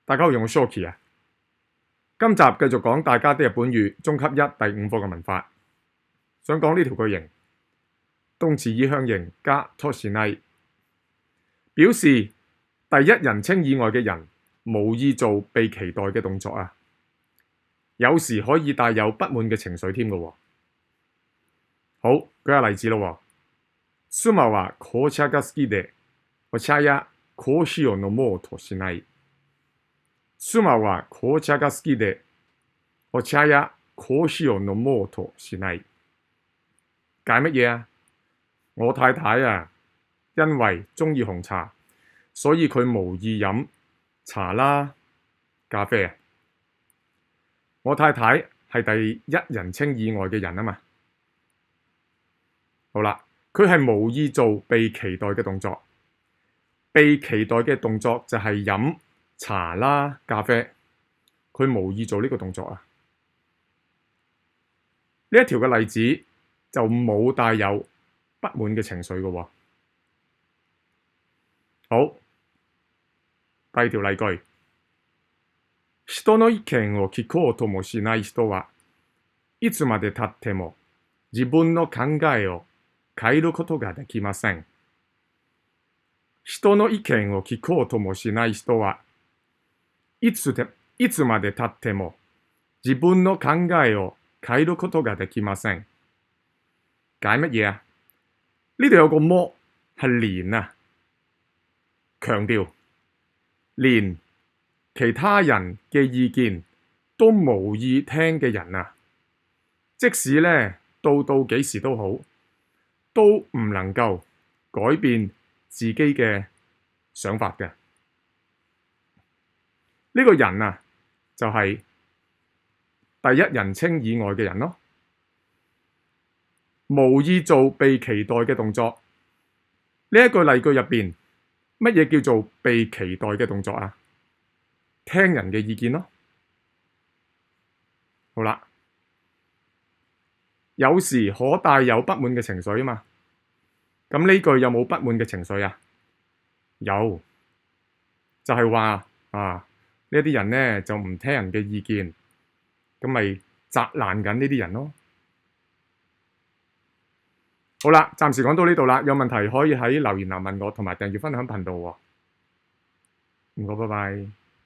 大家好，用 Shoki 啊！今集繼續講大家的日本語中級一第5課嘅文法。想講呢條句型，動詞意向型加 toshinai，表示第一人稱以外嘅人無意做被期待嘅動作啊。有時可以帶有不滿嘅情緒添嘅喎。好，舉下例子咯。妻は紅茶が好きで、お茶やコーヒーを飲もうとしない。妻は紅茶が好きで、お茶やコーヒーを飲もうとしない。解乜嘢啊？我太太啊，因為鍾意紅茶，所以佢無意飲茶啦、咖啡啊。我太太係第一人稱以外嘅人啊嘛。好啦，佢係無意做被期待嘅動作。被期待嘅動作就係飲茶啦、咖啡，佢無意做呢個動作啊。呢一條嘅例子就冇帶有不滿嘅情緒嘅喎。好，第二條例句。人の意見を聞こうともしない人はいつまでたっても自分の考えを変えることができません。人の意見を聞こうともしない人はいつまでたっても自分の考えを変えることができません。解乜嘢啊？呢度有個麼係連啊，強調連其他人嘅意見都無意聽嘅人啊，即使呢到幾時都好，都唔能夠改變自己嘅想法嘅。呢個人啊，就係第一人稱以外嘅人咯。無意做被期待嘅動作。呢一個例句入邊，乜嘢叫做被期待嘅動作啊？聽人嘅意見咯。好啦，有時可帶有不滿嘅情緒啊嘛。咁呢句有冇不滿嘅情緒啊？有，就係話啊，呢啲人呢就唔聽人嘅意見，咁咪責難緊呢啲人咯。好啦，暫時講到呢度啦，有問題可以喺留言欄問我，同埋訂閱分享頻道喎。唔該，拜拜。